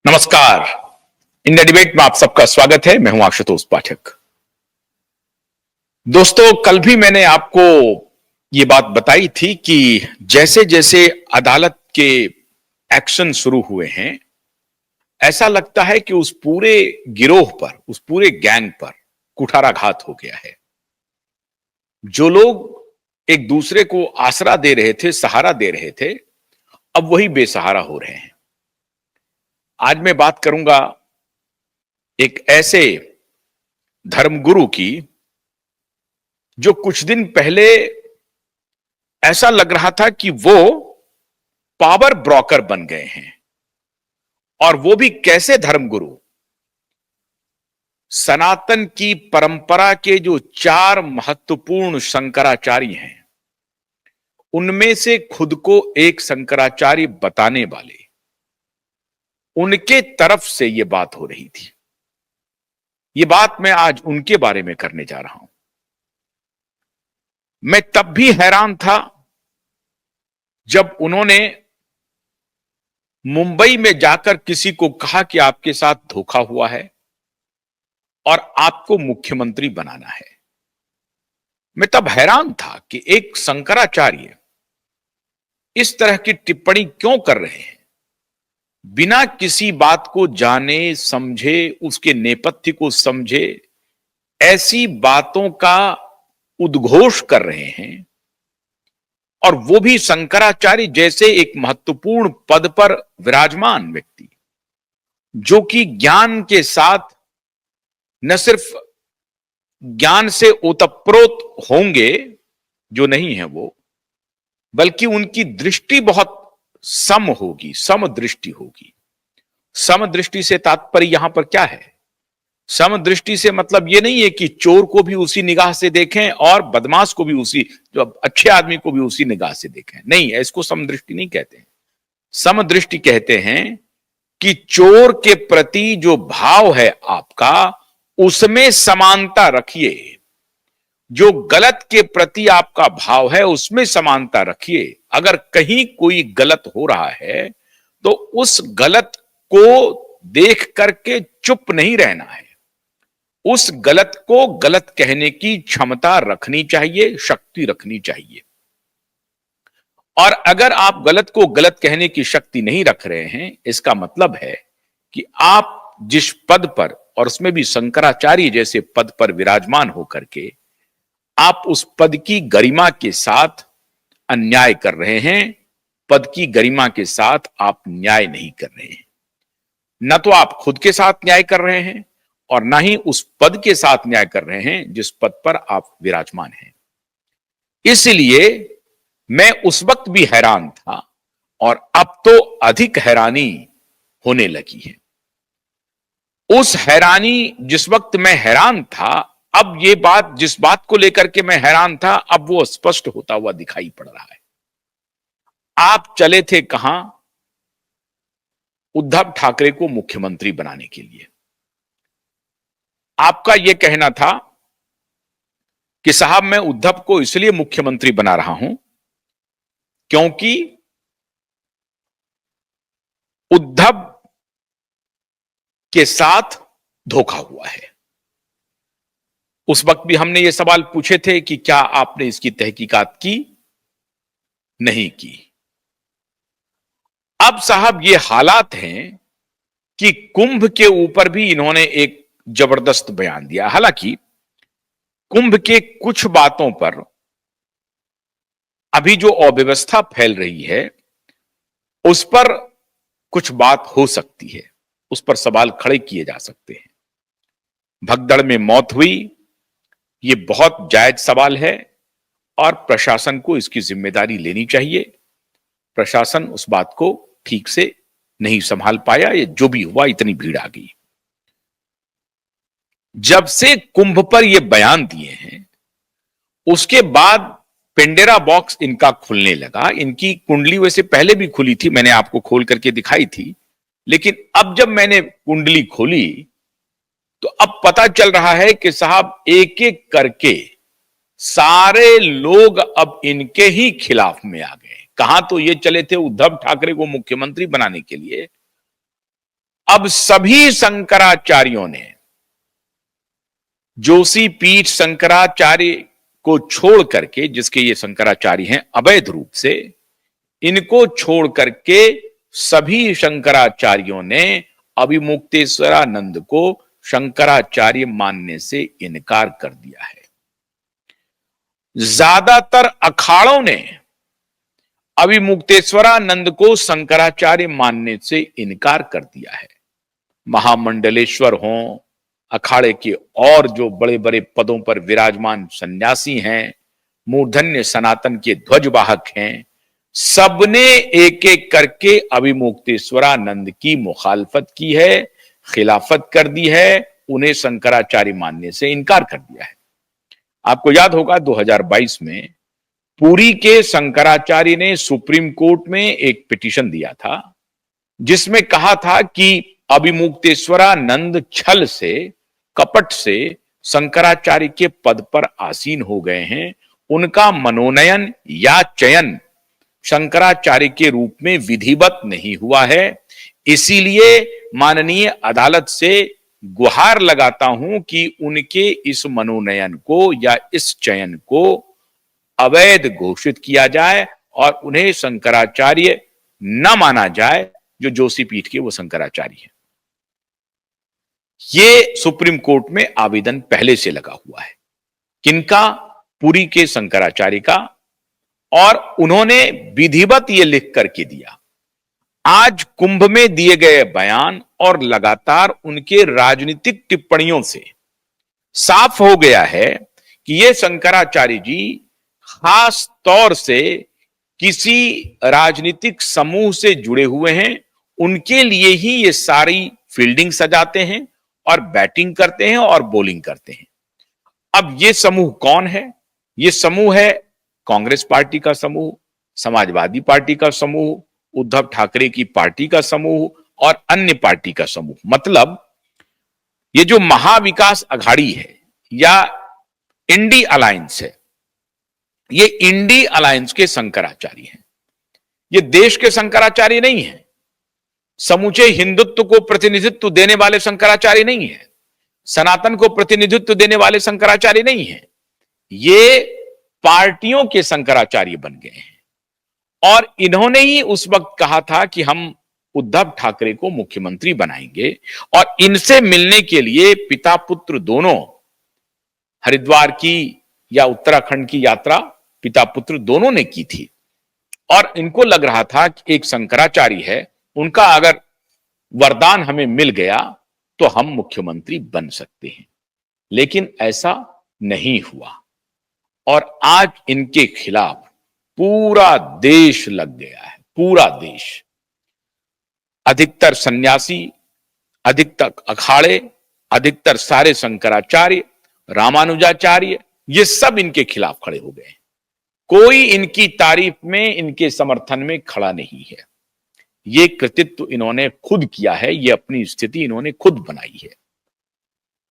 नमस्कार। India debate में आप सबका स्वागत है। मैं हूं आशुतोष पाठक। दोस्तों, कल भी मैंने आपको यह बात बताई थी कि जैसे जैसे अदालत के एक्शन शुरू हुए हैं, ऐसा लगता है कि उस पूरे गिरोह पर, उस पूरे गैंग पर कुठाराघात हो गया है। जो लोग एक दूसरे को आसरा दे रहे थे, सहारा दे रहे थे, अब वही बेसहारा हो रहे हैं। आज मैं बात करूंगा एक ऐसे धर्मगुरु की जो कुछ दिन पहले ऐसा लग रहा था कि वो पावर ब्रोकर बन गए हैं। और वो भी कैसे धर्मगुरु? सनातन की परंपरा के जो 4 महत्वपूर्ण शंकराचार्य हैं, उनमें से खुद को एक शंकराचार्य बताने वाले, उनके तरफ से यह बात हो रही थी। यह बात मैं आज उनके बारे में करने जा रहा हूं। मैं तब भी हैरान था जब उन्होंने मुंबई में जाकर किसी को कहा कि आपके साथ धोखा हुआ है और आपको मुख्यमंत्री बनाना है। मैं तब हैरान था कि एक शंकराचार्य इस तरह की टिप्पणी क्यों कर रहे हैं, बिना किसी बात को जाने समझे, उसके नेपथ्य को समझे, ऐसी बातों का उद्घोष कर रहे हैं। और वो भी शंकराचार्य जैसे एक महत्वपूर्ण पद पर विराजमान व्यक्ति, जो कि ज्ञान के साथ न सिर्फ ज्ञान से ओतप्रोत होंगे, जो नहीं है वो, बल्कि उनकी दृष्टि बहुत सम होगी, समदृष्टि होगी। समदृष्टि से तात्पर्य यहां पर क्या है? समदृष्टि से मतलब यह नहीं है कि चोर को भी उसी निगाह से देखें और बदमाश को भी उसी, जो अच्छे आदमी को भी उसी निगाह से देखें। नहीं, इसको समदृष्टि नहीं कहते हैं। समदृष्टि कहते हैं कि चोर के प्रति जो भाव है आपका, उसमें समानता रखिए। जो गलत के प्रति आपका भाव है, उसमें समानता रखिए। अगर कहीं कोई गलत हो रहा है तो उस गलत को देख करके चुप नहीं रहना है। उस गलत को गलत कहने की क्षमता रखनी चाहिए, शक्ति रखनी चाहिए। और अगर आप गलत को गलत कहने की शक्ति नहीं रख रहे हैं, इसका मतलब है कि आप जिस पद पर, और उसमें भी शंकराचार्य जैसे पद पर विराजमान होकर के, आप उस पद की गरिमा के साथ अन्याय कर रहे हैं। पद की गरिमा के साथ आप न्याय नहीं कर रहे हैं। न तो आप खुद के साथ न्याय कर रहे हैं और ना ही उस पद के साथ न्याय कर रहे हैं जिस पद पर आप विराजमान हैं। इसलिए मैं उस वक्त भी हैरान था और अब तो अधिक हैरानी होने लगी है। उस हैरानी, जिस वक्त मैं हैरान था, अब ये बात, जिस बात को लेकर के मैं हैरान था, अब वो स्पष्ट होता हुआ दिखाई पड़ रहा है। आप चले थे कहां? उद्धव ठाकरे को मुख्यमंत्री बनाने के लिए। आपका यह कहना था कि साहब, मैं उद्धव को इसलिए मुख्यमंत्री बना रहा हूं क्योंकि उद्धव के साथ धोखा हुआ है। उस वक्त भी हमने ये सवाल पूछे थे कि क्या आपने इसकी तहकीकात की? नहीं की। अब साहब, ये हालात हैं कि कुंभ के ऊपर भी इन्होंने एक जबरदस्त बयान दिया। हालांकि कुंभ के कुछ बातों पर अभी जो अव्यवस्था फैल रही है, उस पर कुछ बात हो सकती है, उस पर सवाल खड़े किए जा सकते हैं। भगदड़ में मौत हुई, यह बहुत जायज सवाल है और प्रशासन को इसकी जिम्मेदारी लेनी चाहिए। प्रशासन उस बात को ठीक से नहीं संभाल पाया, ये जो भी हुआ, इतनी भीड़ आ गई। जब से कुंभ पर ये बयान दिए हैं, उसके बाद पेंडेरा बॉक्स इनका खुलने लगा। इनकी कुंडली वैसे पहले भी खुली थी, मैंने आपको खोल करके दिखाई थी, लेकिन अब जब मैंने कुंडली खोली तो अब पता चल रहा है कि साहब, एक एक करके सारे लोग अब इनके ही खिलाफ में आ गए। कहां तो ये चले थे उद्धव ठाकरे को मुख्यमंत्री बनाने के लिए, अब सभी शंकराचार्यों ने जोशी पीठ शंकराचार्य को छोड़ करके, जिसके ये शंकराचार्य हैं अवैध रूप से, इनको छोड़ करके सभी शंकराचार्यों ने अभिमुक्तेश्वरानंद को शंकराचार्य मानने से इनकार कर दिया है। ज्यादातर अखाड़ों ने अभिमुक्तेश्वरानंद को शंकराचार्य मानने से इनकार कर दिया है। महामंडलेश्वर हों, अखाड़े के और जो बड़े बड़े पदों पर विराजमान सन्यासी हैं, मूर्धन्य सनातन के ध्वजवाहक हैं, सबने एक एक करके अभिमुक्तेश्वरानंद की मुखालफत की है, खिलाफत कर दी है, उन्हें शंकराचार्य मानने से इनकार कर दिया है। आपको याद होगा 2022 में पुरी के शंकराचार्य ने सुप्रीम कोर्ट में एक पिटीशन दिया था, जिसमें कहा था कि अभिमुक्तेश्वरानंद छल से, कपट से शंकराचार्य के पद पर आसीन हो गए हैं, उनका मनोनयन या चयन शंकराचार्य के रूप में विधिवत नहीं हुआ है। इसीलिए माननीय अदालत से गुहार लगाता हूं कि उनके इस मनोनयन को या इस चयन को अवैध घोषित किया जाए और उन्हें शंकराचार्य न माना जाए, जो जोशी पीठ के वो शंकराचार्य हैं। ये सुप्रीम कोर्ट में आवेदन पहले से लगा हुआ है। किनका? पुरी के शंकराचार्य का। और उन्होंने विधिवत ये लिख करके दिया। आज कुंभ में दिए गए बयान और लगातार उनके राजनीतिक टिप्पणियों से साफ हो गया है कि ये शंकराचार्य जी खास तौर से किसी राजनीतिक समूह से जुड़े हुए हैं। उनके लिए ही ये सारी फील्डिंग सजाते हैं और बैटिंग करते हैं और बॉलिंग करते हैं। अब ये समूह कौन है? ये समूह है कांग्रेस पार्टी का समूह, समाजवादी पार्टी का समूह, उद्धव ठाकरे की पार्टी का समूह और अन्य पार्टी का समूह। मतलब ये जो महाविकास अघाड़ी है या इंडी अलायंस है, ये इंडी अलायंस के शंकराचार्य हैं। ये देश के शंकराचार्य नहीं है, समूचे हिंदुत्व को प्रतिनिधित्व देने वाले शंकराचार्य नहीं है, सनातन को प्रतिनिधित्व देने वाले शंकराचार्य नहीं है। ये पार्टियों के शंकराचार्य बन गए हैं। और इन्होंने ही उस वक्त कहा था कि हम उद्धव ठाकरे को मुख्यमंत्री बनाएंगे, और इनसे मिलने के लिए पिता पुत्र दोनों हरिद्वार की या उत्तराखंड की यात्रा पिता पुत्र दोनों ने की थी। और इनको लग रहा था कि एक शंकराचार्य है, उनका अगर वरदान हमें मिल गया तो हम मुख्यमंत्री बन सकते हैं। लेकिन ऐसा नहीं हुआ और आज इनके खिलाफ पूरा देश लग गया है, पूरा देश। अधिकतर सन्यासी, अधिकतर अखाड़े, अधिकतर सारे शंकराचार्य, रामानुजाचार्य, ये सब इनके खिलाफ खड़े हो गए। कोई इनकी तारीफ में, इनके समर्थन में खड़ा नहीं है। ये कृतित्व इन्होंने खुद किया है, ये अपनी स्थिति इन्होंने खुद बनाई है।